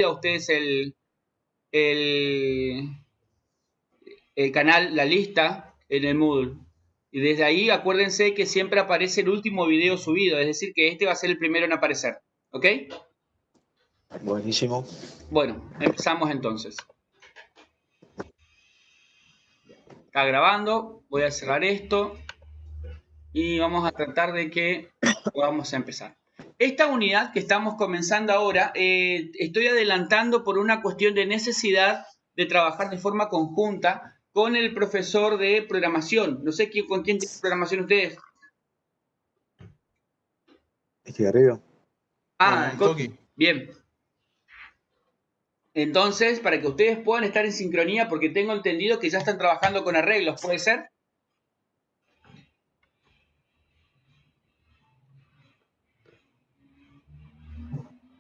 a ustedes el canal, la lista en el Moodle. Y desde ahí acuérdense que siempre aparece el último video subido, es decir que este va a ser el primero en aparecer. ¿Ok? Buenísimo. Bueno, empezamos entonces. Está grabando, voy a cerrar esto y vamos a tratar de que podamos empezar. Esta unidad que estamos comenzando ahora, estoy adelantando por una cuestión de necesidad de trabajar de forma conjunta con el profesor de programación. No sé con quién tiene programación ustedes. Estoy arriba. Ah, Coqui. Bien. Entonces, para que ustedes puedan estar en sincronía, porque tengo entendido que ya están trabajando con arreglos, ¿puede ser?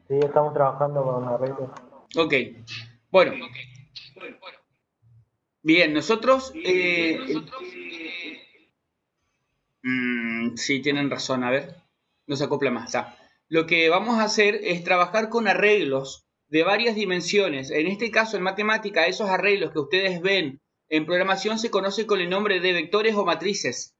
Sí, estamos trabajando con arreglos. Ok. Bueno. Bien, nosotros... sí, tienen razón, a ver. No se acopla más. Está. Lo que vamos a hacer es trabajar con arreglos de varias dimensiones. En este caso, en matemática, esos arreglos que ustedes ven en programación se conocen con el nombre de vectores o matrices.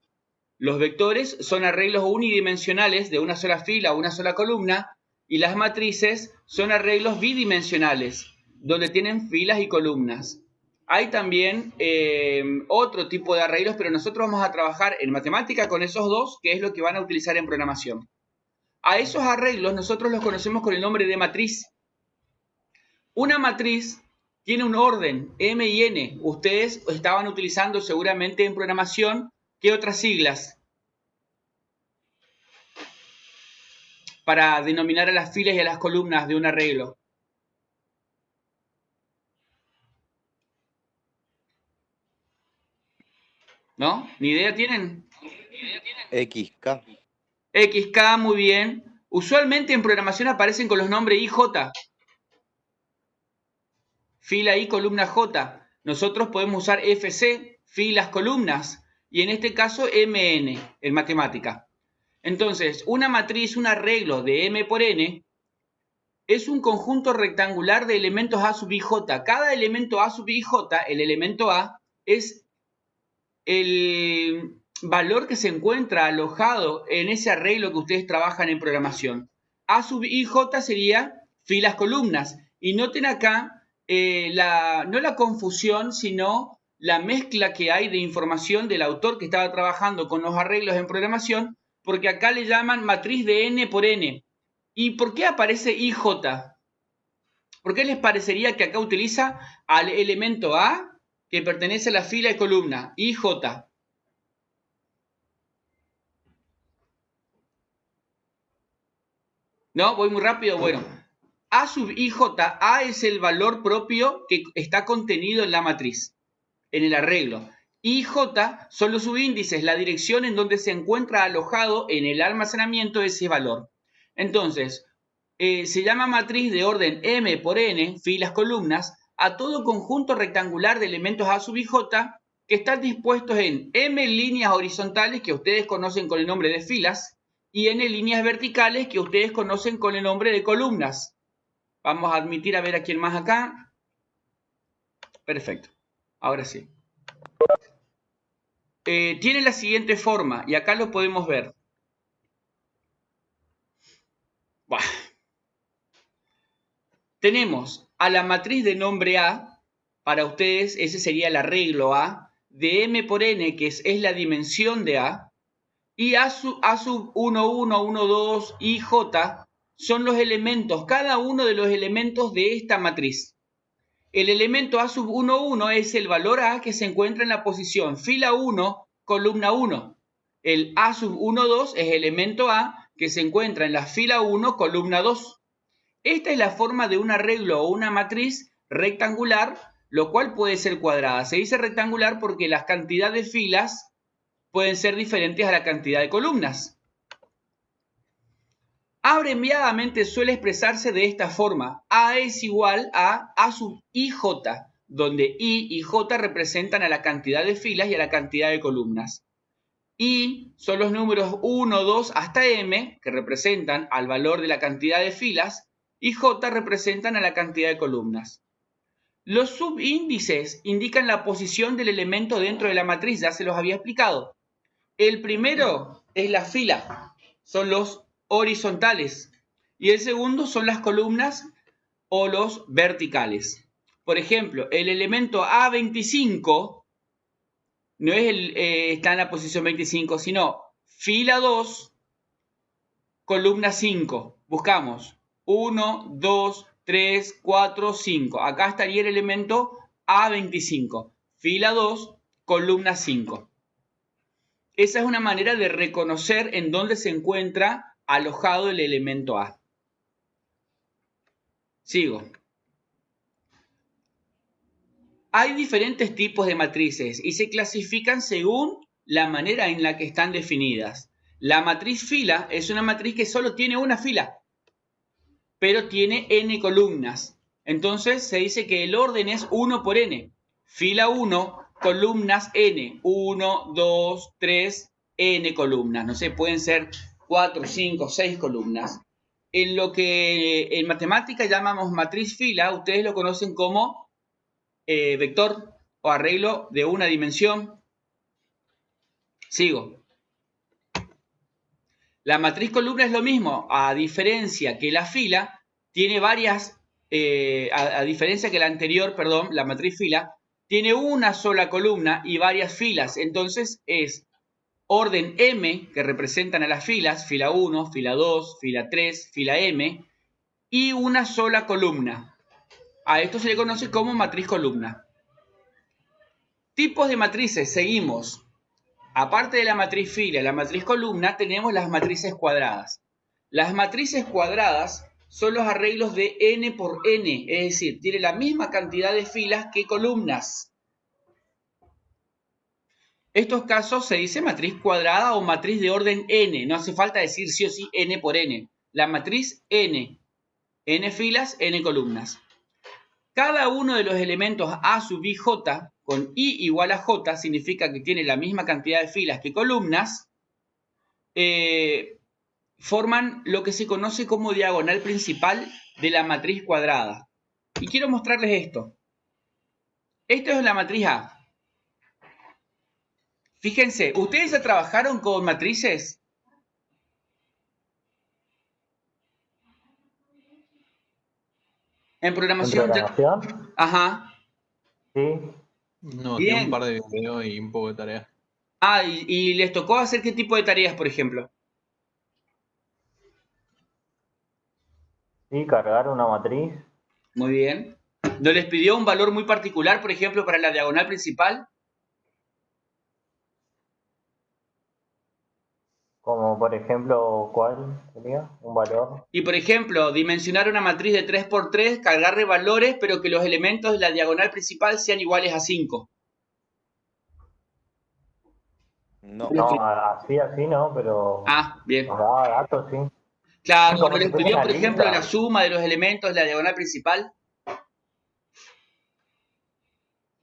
Los vectores son arreglos unidimensionales de una sola fila o una sola columna, y las matrices son arreglos bidimensionales, donde tienen filas y columnas. Hay también otro tipo de arreglos, pero nosotros vamos a trabajar en matemática con esos dos, que es lo que van a utilizar en programación. A esos arreglos nosotros los conocemos con el nombre de matriz. Una matriz tiene un orden, M y N. Ustedes estaban utilizando seguramente en programación, ¿qué otras siglas para denominar a las filas y a las columnas de un arreglo? ¿No? ¿Ni idea tienen? XK. XK, muy bien. Usualmente en programación aparecen con los nombres IJ. Fila I, columna J. Nosotros podemos usar FC, filas, columnas. Y en este caso MN, en matemática. Entonces, una matriz, un arreglo de M por N, es un conjunto rectangular de elementos A sub IJ. Cada elemento A sub IJ, el elemento A, es el valor que se encuentra alojado en ese arreglo que ustedes trabajan en programación. A sub IJ sería filas, columnas. Y noten acá no la confusión, sino la mezcla que hay de información del autor que estaba trabajando con los arreglos en programación, porque acá le llaman matriz de n por n. ¿Y por qué aparece IJ? ¿Por qué les parecería que acá utiliza al elemento A que pertenece a la fila y columna, IJ? ¿No? ¿Voy muy rápido? Bueno, A sub IJ, A es el valor propio que está contenido en la matriz, en el arreglo. IJ son los subíndices, la dirección en donde se encuentra alojado en el almacenamiento ese valor. Entonces, se llama matriz de orden M por N, filas, columnas, a todo conjunto rectangular de elementos A sub IJ que están dispuestos en M líneas horizontales que ustedes conocen con el nombre de filas y N líneas verticales que ustedes conocen con el nombre de columnas. Vamos a admitir a ver a quién más acá. Perfecto. Ahora sí. Tiene la siguiente forma y acá lo podemos ver. Buah. Tenemos a la matriz de nombre A, para ustedes ese sería el arreglo A, de M por N, que es la dimensión de A, y A sub 1, 1, 1, 2 y J son los elementos, cada uno de los elementos de esta matriz. El elemento A sub 1, 1 es el valor A que se encuentra en la posición fila 1, columna 1. El A sub 1, 2 es el elemento A que se encuentra en la fila 1, columna 2. Esta es la forma de un arreglo o una matriz rectangular, lo cual puede ser cuadrada. Se dice rectangular porque las cantidades de filas pueden ser diferentes a la cantidad de columnas. Abreviadamente suele expresarse de esta forma. A es igual a A sub IJ, donde I y J representan a la cantidad de filas y a la cantidad de columnas. I son los números 1, 2 hasta M, que representan al valor de la cantidad de filas, y J representan a la cantidad de columnas. Los subíndices indican la posición del elemento dentro de la matriz, ya se los había explicado. El primero es la fila, son los horizontales, y el segundo son las columnas o los verticales. Por ejemplo, el elemento A25 no es está en la posición 25, sino fila 2, columna 5. Buscamos 1, 2, 3, 4, 5. Acá estaría el elemento A25. Fila 2, columna 5. Esa es una manera de reconocer en dónde se encuentra alojado el elemento A. Sigo. Hay diferentes tipos de matrices y se clasifican según la manera en la que están definidas. La matriz fila es una matriz que solo tiene una fila, pero tiene n columnas. Entonces se dice que el orden es 1 por n. Fila 1, columnas n. 1, 2, 3, n columnas. No sé, pueden ser 4, 5, 6 columnas. En lo que en matemática llamamos matriz fila, ustedes lo conocen como vector o arreglo de una dimensión. Sigo. La matriz columna es lo mismo, a diferencia que la fila tiene varias, a diferencia que la anterior, perdón, la matriz fila tiene una sola columna y varias filas. Entonces es orden M, que representan a las filas, fila 1, fila 2, fila 3, fila M, y una sola columna. A esto se le conoce como matriz columna. Tipos de matrices, seguimos. Aparte de la matriz fila y la matriz columna, tenemos las matrices cuadradas. Las matrices cuadradas son los arreglos de n por n, es decir, tiene la misma cantidad de filas que columnas. Estos casos se dice matriz cuadrada o matriz de orden n, no hace falta decir sí o sí n por n. La matriz n filas, n columnas. Cada uno de los elementos A sub i j con i igual a j significa que tiene la misma cantidad de filas que columnas, forman lo que se conoce como diagonal principal de la matriz cuadrada. Y quiero mostrarles esto. Esto es la matriz A. Fíjense, ¿ustedes ya trabajaron con matrices? En programación. ¿En programación? Ajá. Sí. No, Bien. tengo un par de videos y un poco de tareas. Ah, y les tocó hacer qué tipo de tareas, por ejemplo. Sí, cargar una matriz. Muy bien. ¿No les pidió un valor muy particular, por ejemplo, para la diagonal principal? Como por ejemplo, ¿cuál sería? Un valor. Y por ejemplo, dimensionar una matriz de 3×3, cargarle valores, pero que los elementos de la diagonal principal sean iguales a 5. No. No, así no, pero Ah, bien. nos daba datos, sí. Claro, Como ¿no si les fuera pidió, una por ejemplo, lista. la suma de los elementos de la diagonal principal?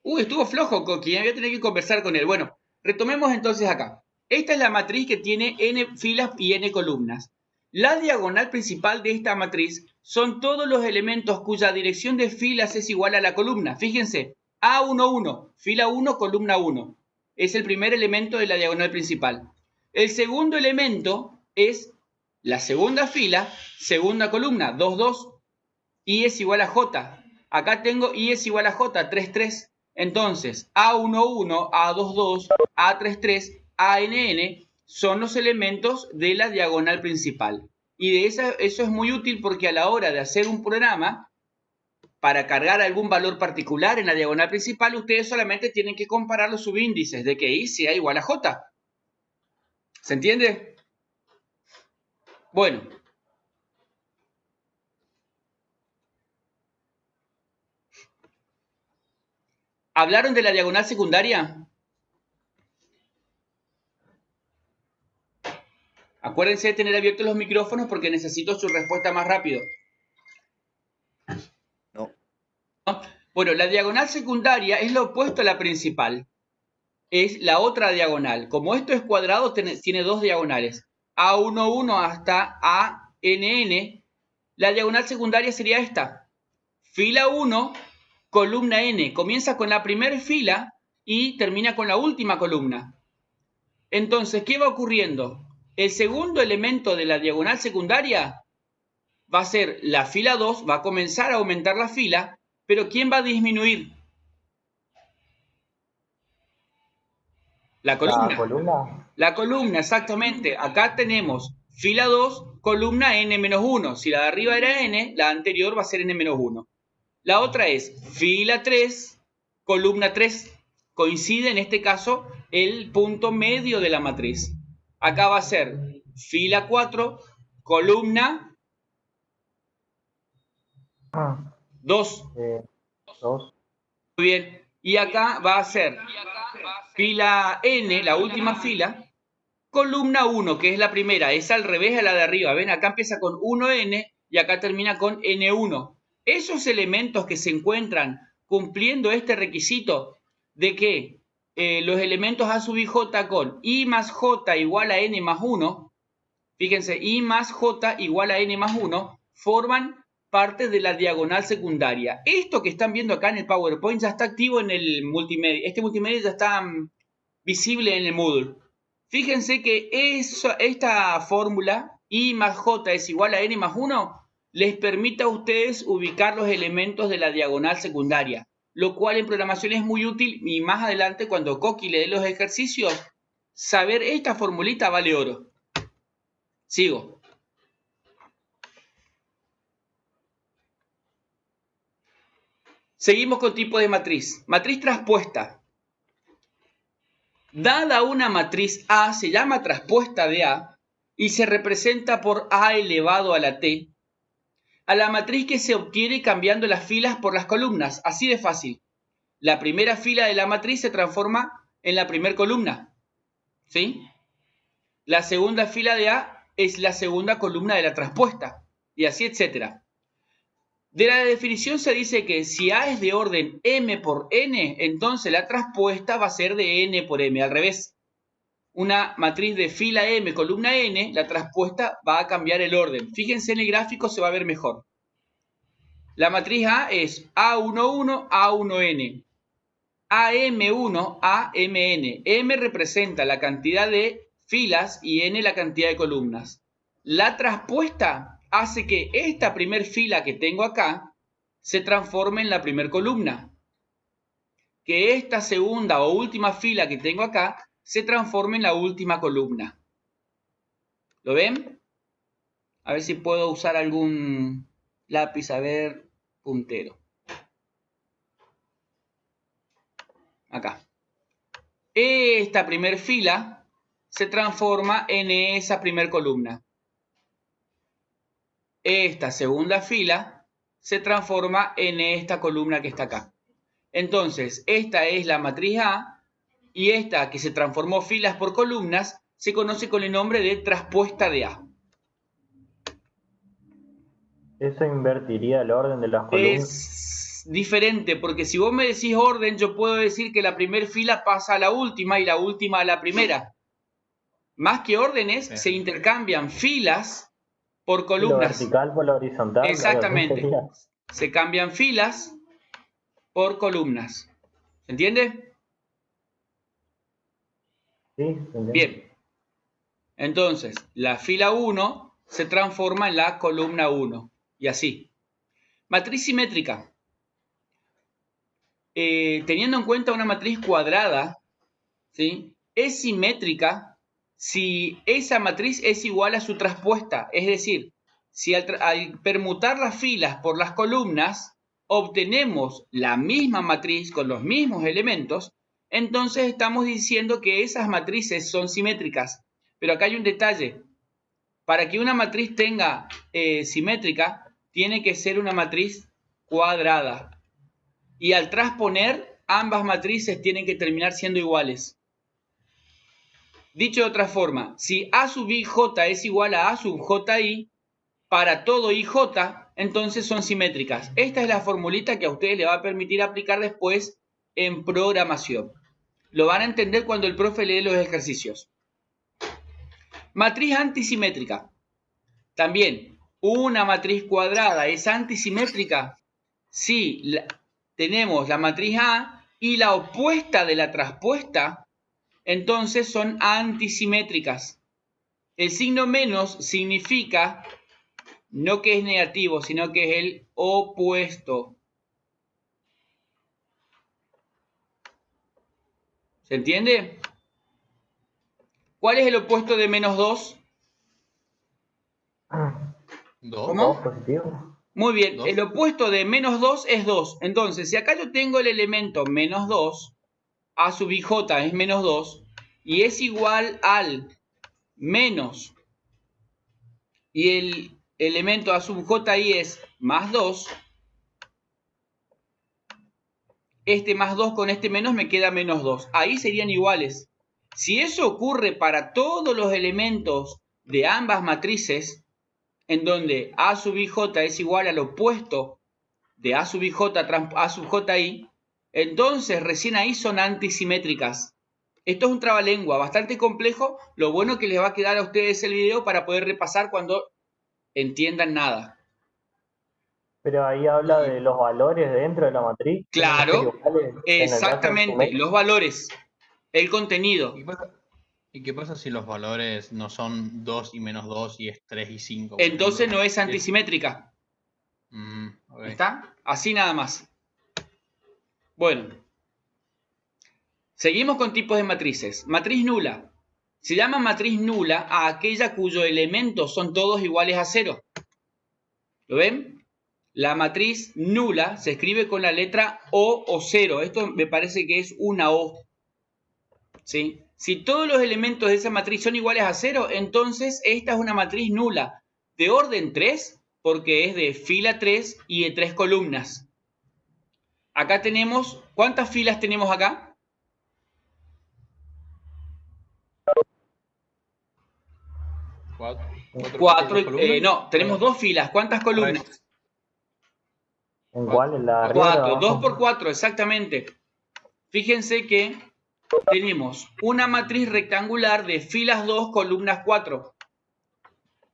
Estuvo flojo, Coqui, voy a tener que conversar con él. Bueno, retomemos entonces acá. Esta es la matriz que tiene n filas y n columnas. La diagonal principal de esta matriz son todos los elementos cuya dirección de filas es igual a la columna. Fíjense, A11, fila 1, columna 1. Es el primer elemento de la diagonal principal. El segundo elemento es la segunda fila, segunda columna, 2, 2. I es igual a J. Acá tengo I es igual a J, 3, 3. Entonces, A11, A22, A33, ANN son los elementos de la diagonal principal. Y de eso es muy útil porque a la hora de hacer un programa, para cargar algún valor particular en la diagonal principal, ustedes solamente tienen que comparar los subíndices de que I sea igual a J. ¿Se entiende? Bueno. ¿Hablaron de la diagonal secundaria? Acuérdense de tener abiertos los micrófonos porque necesito su respuesta más rápido. No. Bueno, la diagonal secundaria es lo opuesto a la principal. Es la otra diagonal. Como esto es cuadrado, tiene dos diagonales. A11 hasta ANN La diagonal secundaria sería esta. Fila 1, columna n. Comienza con la primera fila y termina con la última columna. Entonces, ¿qué va ocurriendo? El segundo elemento de la diagonal secundaria va a ser la fila 2, va a comenzar a aumentar la fila, pero ¿quién va a disminuir? La columna. ¿La columna? La columna, exactamente. Acá tenemos fila 2, columna n-1. Si la de arriba era n, la anterior va a ser n-1. La otra es fila 3, columna 3. Coincide en este caso el punto medio de la matriz. Acá va a ser fila 4, columna 2. 2. Muy bien. Y acá va a ser fila n, la última fila, columna 1, que es la primera. Es al revés a la de arriba. ¿Ven? Acá empieza con 1n y acá termina con n1. Esos elementos que se encuentran cumpliendo este requisito de que los elementos a sub i j con i más j igual a n más 1, fíjense, i más j igual a n más 1, forman parte de la diagonal secundaria. Esto que están viendo acá en el PowerPoint ya está activo en el multimedia. Este multimedia ya está visible en el Moodle. Fíjense que esta fórmula, i más j es igual a n más 1, les permite a ustedes ubicar los elementos de la diagonal secundaria, lo cual en programación es muy útil y más adelante cuando Coqui le dé los ejercicios, saber esta formulita vale oro. Sigo. Seguimos con tipo de matriz. Matriz traspuesta. Dada una matriz A, se llama traspuesta de A y se representa por A elevado a la T, a la matriz que se obtiene cambiando las filas por las columnas. Así de fácil. La primera fila de la matriz se transforma en la primera columna. ¿Sí? La segunda fila de A es la segunda columna de la traspuesta. Y así, etcétera. De la definición se dice que si A es de orden m por n, entonces la traspuesta va a ser de n por m, al revés. Una matriz de fila m, columna n, la traspuesta va a cambiar el orden. Fíjense en el gráfico, se va a ver mejor. La matriz A es A11, A1n, AM1, AMN. M representa la cantidad de filas y n la cantidad de columnas. La traspuesta hace que esta primer fila que tengo acá se transforme en la primer columna. Que esta segunda o última fila que tengo acá se transforme en la última columna. ¿Lo ven? A ver si puedo usar algún lápiz, a ver, puntero. Acá. Esta primer fila se transforma en esa primer columna. Esta segunda fila se transforma en esta columna que está acá. Entonces, esta es la matriz A y esta que se transformó filas por columnas se conoce con el nombre de traspuesta de A. ¿Eso invertiría el orden de las columnas? Es diferente porque si vos me decís orden, yo puedo decir que la primera fila pasa a la última y la última a la primera. Más que órdenes, se intercambian filas por columnas. Lo vertical por lo horizontal. Exactamente. Se cambian filas por columnas. ¿Se entiende? Sí, entiendo. Bien. Entonces, la fila 1 se transforma en la columna 1. Y así. Matriz simétrica. Teniendo en cuenta una matriz cuadrada, ¿sí? Es simétrica si esa matriz es igual a su traspuesta. Es decir, si al permutar las filas por las columnas obtenemos la misma matriz con los mismos elementos, entonces estamos diciendo que esas matrices son simétricas. Pero acá hay un detalle. Para que una matriz tenga simétrica, tiene que ser una matriz cuadrada. Y al transponer, ambas matrices tienen que terminar siendo iguales. Dicho de otra forma, si A sub ij es igual a A sub ji, para todo ij, entonces son simétricas. Esta es la formulita que a ustedes les va a permitir aplicar después en programación. Lo van a entender cuando el profe lee los ejercicios. Matriz antisimétrica. También, una matriz cuadrada es antisimétrica si tenemos la matriz A y la opuesta de la traspuesta, entonces son antisimétricas. El signo menos significa no que es negativo, sino que es el opuesto. ¿Se entiende? ¿Cuál es el opuesto de menos 2? ¿Dos? ¿Cómo? 2 positivo. Muy bien, 2. el opuesto de menos 2 es 2. Entonces, si acá yo tengo el elemento menos 2, A sub ij es menos 2, y es igual al menos, y el elemento A sub ji es más 2, este más 2 con este menos me queda menos 2. Ahí serían iguales. Si eso ocurre para todos los elementos de ambas matrices, en donde A sub ij es igual al opuesto de A sub ij tras A sub ji, entonces recién ahí son antisimétricas. Esto es un trabalengua bastante complejo. Lo bueno es que les va a quedar a ustedes el video para poder repasar cuando entiendan nada. Pero ahí habla de los valores dentro de la matriz. ¿Tienen que ser Claro, iguales en el caso exactamente, simétrico? los valores, el contenido. ¿Y qué pasa si los valores no son 2 y menos 2 y es 3 y 5? Entonces no es antisimétrica. Ok. ¿Está? Así nada más. Bueno, seguimos con tipos de matrices. Matriz nula. Se llama matriz nula a aquella cuyos elementos son todos iguales a 0. ¿Lo ven? La matriz nula se escribe con la letra O 0. Esto me parece que es una O. ¿Sí? Si todos los elementos de esa matriz son iguales a 0, entonces esta es una matriz nula de orden 3, porque es de fila 3 y de 3 columnas. Acá tenemos, ¿cuántas filas tenemos acá? 4. No, tenemos 2 filas. ¿Cuántas columnas? Igual en la arriba y la 4. 2 abajo. por 4, exactamente. Fíjense que tenemos una matriz rectangular de filas 2, columnas 4.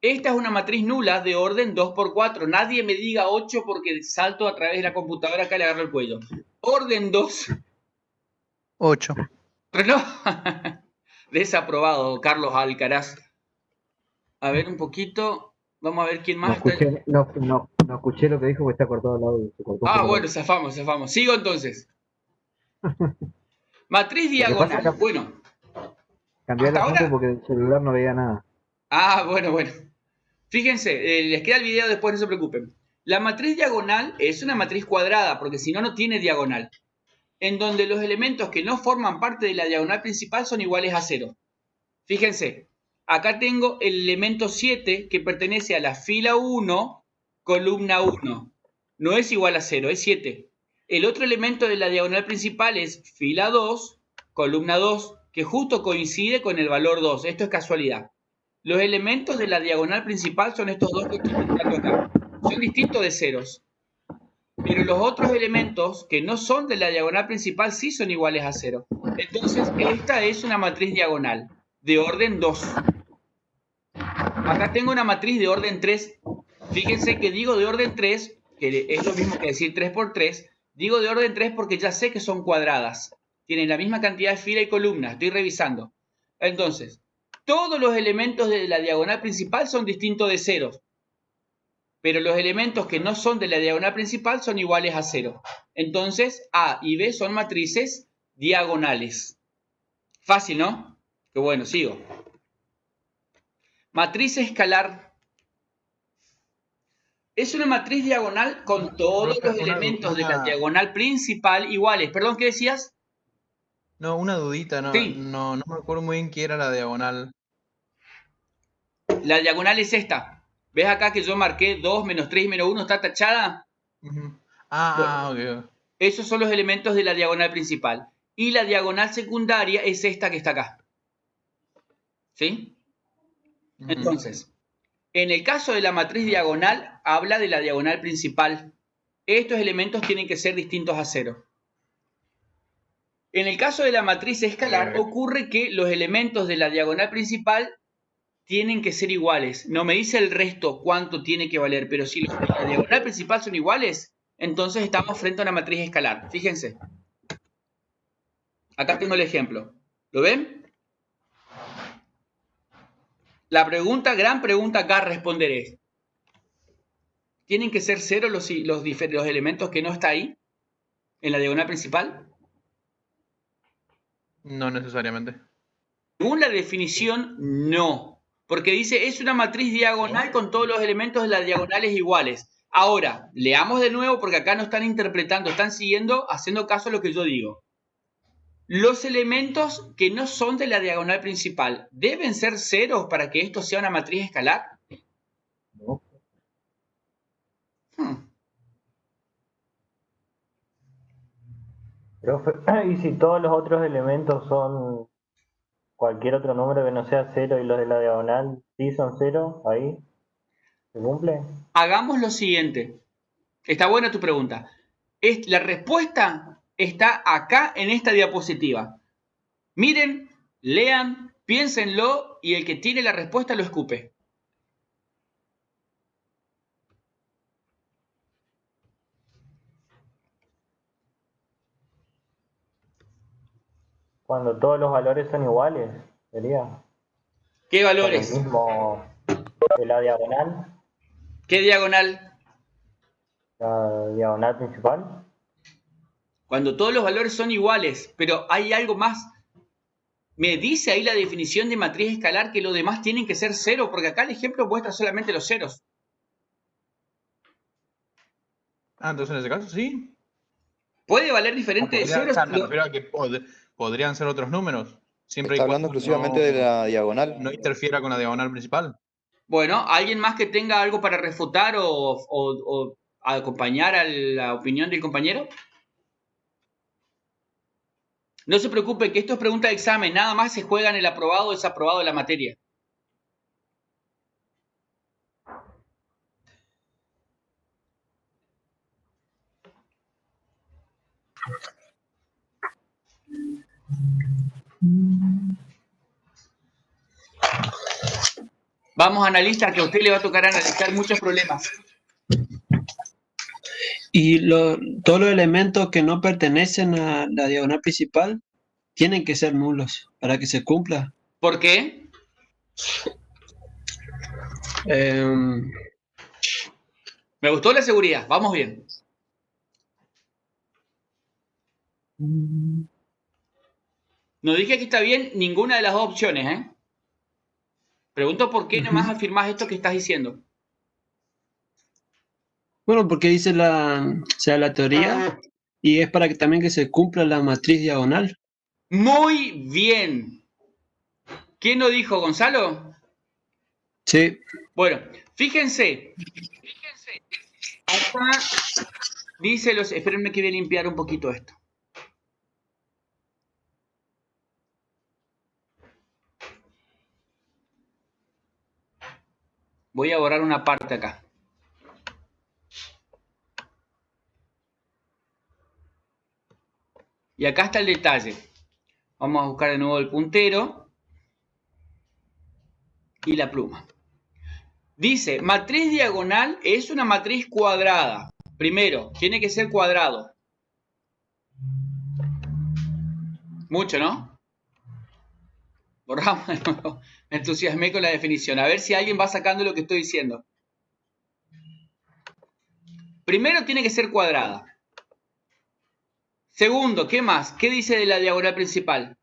Esta es una matriz nula de orden 2 por 4. Nadie me diga 8 porque salto a través de la computadora acá y le agarro el cuello. Orden 2. 8. No. Desaprobado, Carlos Alcaraz. A ver un poquito. Vamos a ver quién más está. No escuché lo que dijo porque está cortado el audio. Se cortó un poco. Bueno, zafamos. Sigo entonces. Matriz Lo que pasa diagonal. es que Bueno. cambié hasta la ahora. foto porque el celular no veía nada. Bueno. Fíjense, les queda el video después, no se preocupen. La matriz diagonal es una matriz cuadrada, porque si no, no tiene diagonal. En donde los elementos que no forman parte de la diagonal principal son iguales a 0. Fíjense, acá tengo el elemento 7 que pertenece a la fila 1, columna 1. No es igual a 0, es 7. El otro elemento de la diagonal principal es fila 2, columna 2, que justo coincide con el valor 2. Esto es casualidad. Los elementos de la diagonal principal son estos dos que estoy pintando acá. Son distintos de ceros. Pero los otros elementos que no son de la diagonal principal sí son iguales a 0. Entonces, esta es una matriz diagonal de orden 2. Acá tengo una matriz de orden 3. Fíjense que digo de orden 3, que es lo mismo que decir 3 por 3. Digo de orden 3 porque ya sé que son cuadradas. Tienen la misma cantidad de fila y columna. Estoy revisando. Entonces, todos los elementos de la diagonal principal son distintos de 0. Pero los elementos que no son de la diagonal principal son iguales a 0. Entonces, A y B son matrices diagonales. Fácil, ¿no? Qué bueno, sigo. Matriz escalar. Es una matriz diagonal con todos los elementos de la diagonal principal iguales. Perdón, ¿qué decías? No, una dudita, Sí. no me acuerdo muy bien qué era la diagonal. La diagonal es esta. ¿Ves acá que yo marqué 2, menos 3 y menos 1? ¿Está tachada? Ok. Esos son los elementos de la diagonal principal. Y la diagonal secundaria es esta que está acá. ¿Sí? Entonces, en el caso de la matriz diagonal, habla de la diagonal principal. Estos elementos tienen que ser distintos a 0. En el caso de la matriz escalar, ocurre que los elementos de la diagonal principal tienen que ser iguales. No me dice el resto cuánto tiene que valer, pero si los de la diagonal principal son iguales, entonces estamos frente a una matriz escalar. Fíjense. Acá tengo el ejemplo. ¿Lo ven? La pregunta, gran pregunta acá a responder es, ¿tienen que ser cero los elementos que no está ahí en la diagonal principal? No necesariamente. Según la definición, no. Porque dice, es una matriz diagonal con todos los elementos de las diagonales iguales. Ahora, leamos de nuevo porque acá no están interpretando, están siguiendo, haciendo caso a lo que yo digo. Los elementos que no son de la diagonal principal, ¿deben ser ceros para que esto sea una matriz escalar? No. Profe, ¿y si todos los otros elementos son cualquier otro número que no sea 0 y los de la diagonal sí son 0, ahí se cumple? Hagamos lo siguiente. Está buena tu pregunta. La respuesta está acá en esta diapositiva. Miren, lean, piénsenlo y el que tiene la respuesta lo escupe. Cuando todos los valores son iguales, sería. ¿Qué Con el valores? mismo de la diagonal ¿Qué diagonal? principal. Cuando todos los valores son iguales, pero hay algo más. Me dice ahí la definición de matriz escalar que los demás tienen que ser cero, porque acá el ejemplo muestra solamente los ceros. Ah, entonces en ese caso sí. Puede valer diferente de ceros. Me refiero a que podrían ser otros números. Siempre y Está hablando cuando exclusivamente de la diagonal. no interfiera con la diagonal principal. Bueno, ¿alguien más que tenga algo para refutar o acompañar a la opinión del compañero? No se preocupe, que esto es pregunta de examen. Nada más se juega en el aprobado o desaprobado de la materia. Vamos, analistas, que a usted le va a tocar analizar muchos problemas. Y todos los elementos que no pertenecen a la diagonal principal tienen que ser nulos para que se cumpla. ¿Por qué? Me gustó la seguridad. Vamos bien. No dije que está bien ninguna de las dos opciones, ¿eh? Pregunto por qué nomás afirmás esto que estás diciendo. Bueno, porque dice la teoría y es para que también que se cumpla la matriz diagonal. Muy bien. ¿Quién lo dijo, Gonzalo? Sí. Bueno, fíjense. Acá dice los... Espérenme que voy a limpiar un poquito esto. Voy a borrar una parte acá. Y acá está el detalle. Vamos a buscar de nuevo el puntero y la pluma. Dice, matriz diagonal es una matriz cuadrada. Primero, tiene que ser cuadrado. Mucho, ¿no? Borramos de nuevo. Me entusiasmé con la definición. A ver si alguien va sacando lo que estoy diciendo. Primero, tiene que ser cuadrada. Segundo, ¿qué más? ¿Qué dice de la diagonal principal?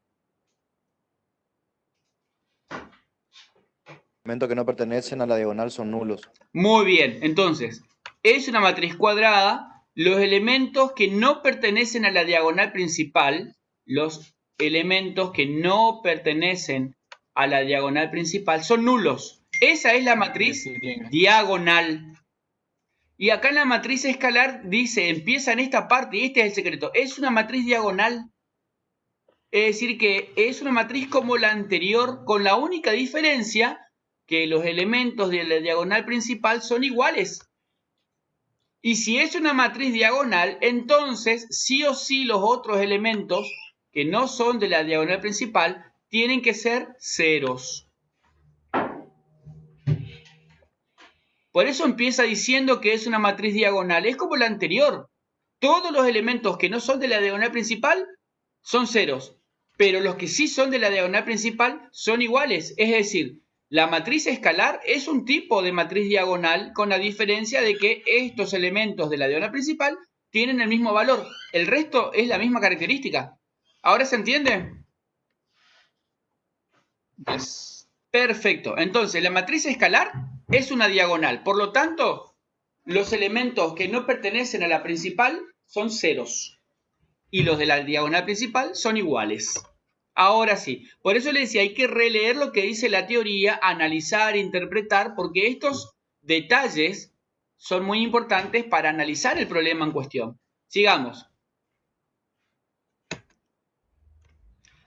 Elementos que no pertenecen a la diagonal son nulos. Muy bien, entonces, es una matriz cuadrada. Los elementos que no pertenecen a la diagonal principal, los elementos que no pertenecen a la diagonal principal son nulos. Esa es la matriz diagonal. Y acá en la matriz escalar dice, empieza en esta parte, y este es el secreto, es una matriz diagonal. Es decir, que es una matriz como la anterior, con la única diferencia que los elementos de la diagonal principal son iguales. Y si es una matriz diagonal, entonces sí o sí los otros elementos que no son de la diagonal principal tienen que ser ceros. Por eso empieza diciendo que es una matriz diagonal. Es como la anterior. Todos los elementos que no son de la diagonal principal son ceros, pero los que sí son de la diagonal principal son iguales. Es decir, la matriz escalar es un tipo de matriz diagonal con la diferencia de que estos elementos de la diagonal principal tienen el mismo valor. El resto es la misma característica. ¿Ahora se entiende? Yes. Perfecto. Entonces, la matriz escalar es una diagonal. Por lo tanto, los elementos que no pertenecen a la principal son ceros. Y los de la diagonal principal son iguales. Ahora sí. Por eso le decía, hay que releer lo que dice la teoría, analizar, interpretar, porque estos detalles son muy importantes para analizar el problema en cuestión. Sigamos.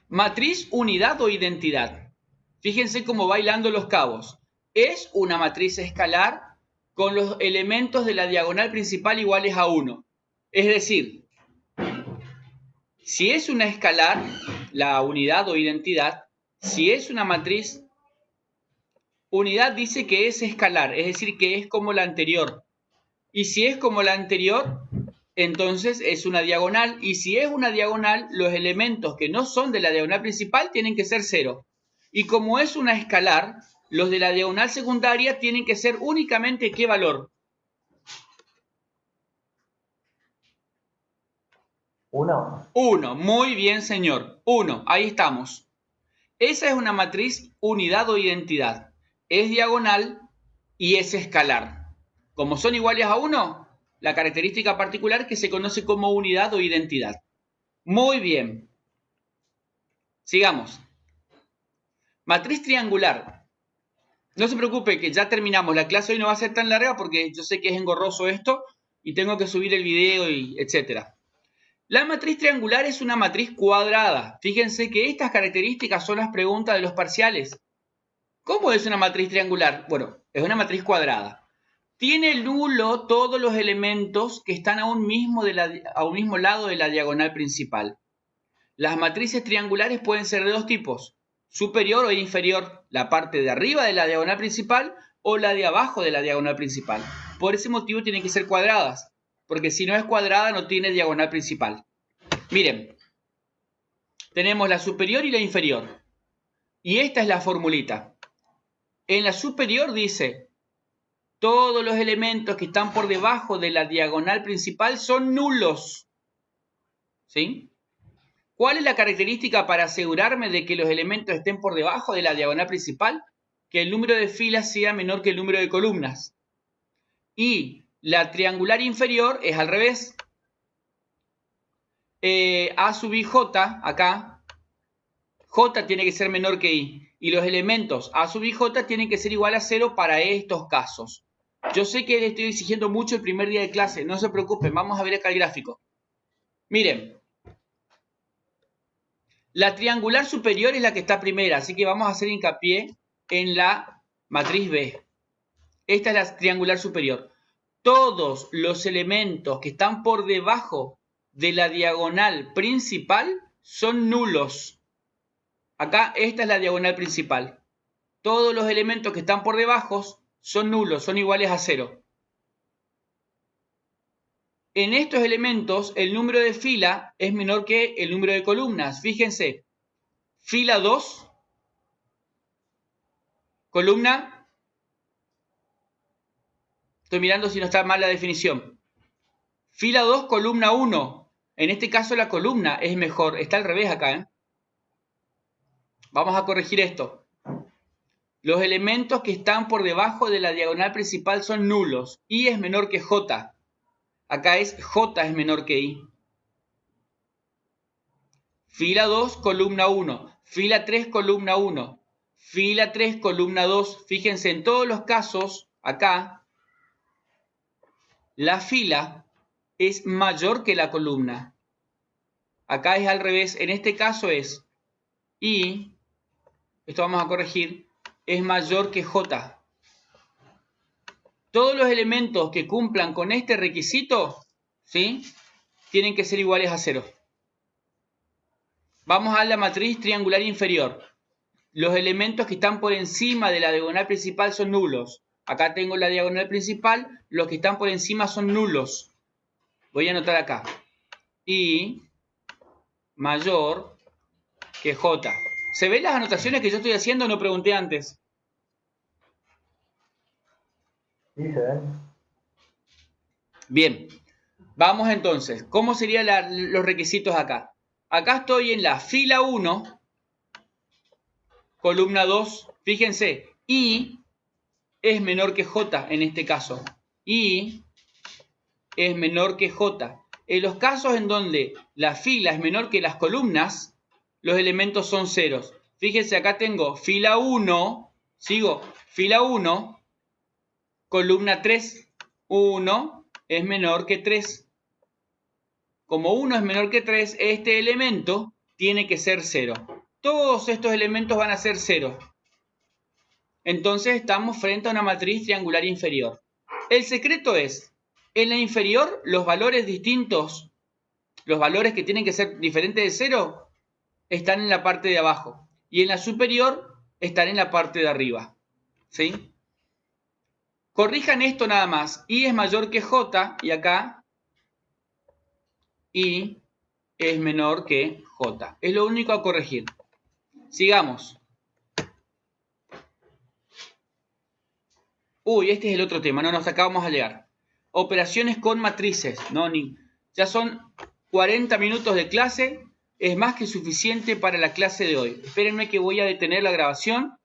Matriz, unidad o identidad. Fíjense cómo va hilando los cabos. Es una matriz escalar con los elementos de la diagonal principal iguales a 1. Es decir, si es una escalar, la unidad o identidad, si es una matriz, unidad dice que es escalar, es decir, que es como la anterior. Y si es como la anterior, entonces es una diagonal. Y si es una diagonal, los elementos que no son de la diagonal principal tienen que ser 0. Y como es una escalar, los de la diagonal secundaria tienen que ser únicamente ¿qué valor? 1. 1. Muy bien, señor. 1. Ahí estamos. Esa es una matriz unidad o identidad. Es diagonal y es escalar. Como son iguales a 1, la característica particular que se conoce como unidad o identidad. Muy bien. Sigamos. Matriz triangular. No se preocupe que ya terminamos. La clase hoy no va a ser tan larga porque yo sé que es engorroso esto y tengo que subir el video y etcétera. La matriz triangular es una matriz cuadrada. Fíjense que estas características son las preguntas de los parciales. ¿Cómo es una matriz triangular? Bueno, es una matriz cuadrada. Tiene nulo todos los elementos que están a un mismo lado de la diagonal principal. Las matrices triangulares pueden ser de dos tipos, superior o inferior, la parte de arriba de la diagonal principal o la de abajo de la diagonal principal. Por ese motivo tienen que ser cuadradas, porque si no es cuadrada no tiene diagonal principal. Miren, tenemos la superior y la inferior. Y esta es la formulita. En la superior dice, todos los elementos que están por debajo de la diagonal principal son nulos. ¿Sí? ¿Cuál es la característica para asegurarme de que los elementos estén por debajo de la diagonal principal? Que el número de filas sea menor que el número de columnas. Y la triangular inferior es al revés. A sub i j, acá, j tiene que ser menor que i. Y los elementos a sub i j tienen que ser igual a 0 para estos casos. Yo sé que le estoy exigiendo mucho el primer día de clase, no se preocupen, vamos a ver acá el gráfico. Miren, la triangular superior es la que está primera, así que vamos a hacer hincapié en la matriz B. Esta es la triangular superior. Todos los elementos que están por debajo de la diagonal principal son nulos. Acá esta es la diagonal principal. Todos los elementos que están por debajo son nulos, son iguales a 0. En estos elementos el número de fila es menor que el número de columnas. Fíjense, fila 2, columna, estoy mirando si no está mal la definición. Fila 2, columna 1. En este caso la columna es mejor, está al revés acá. Vamos a corregir esto. Los elementos que están por debajo de la diagonal principal son nulos. I es menor que J. Acá es J es menor que I. Fila 2, columna 1. Fila 3, columna 1. Fila 3, columna 2. Fíjense, en todos los casos, acá, la fila es mayor que la columna. Acá es al revés. En este caso es I, esto vamos a corregir, es mayor que J. Todos los elementos que cumplan con este requisito, ¿sí?, tienen que ser iguales a 0. Vamos a la matriz triangular inferior. Los elementos que están por encima de la diagonal principal son nulos. Acá tengo la diagonal principal, los que están por encima son nulos. Voy a anotar acá. I mayor que J. ¿Se ven las anotaciones que yo estoy haciendo? No pregunté antes. Sí, se ven. Bien. Vamos entonces. ¿Cómo serían los requisitos acá? Acá estoy en la fila 1, columna 2. Fíjense, I es menor que J en este caso. I es menor que J. En los casos en donde la fila es menor que las columnas, los elementos son ceros. Fíjense, acá tengo fila 1, sigo, fila 1, columna 3. 1 es menor que 3. Como 1 es menor que 3, este elemento tiene que ser 0. Todos estos elementos van a ser 0. Entonces estamos frente a una matriz triangular inferior. El secreto es, en la inferior, los valores distintos, los valores que tienen que ser diferentes de 0, están en la parte de abajo. Y en la superior, están en la parte de arriba. ¿Sí? Corrijan esto nada más. I es mayor que J, y acá, I es menor que J. Es lo único a corregir. Sigamos. Uy, este es el otro tema. No, nos acabamos de llegar. Operaciones con matrices. No, ya son 40 minutos de clase. Es más que suficiente para la clase de hoy. Espérenme que voy a detener la grabación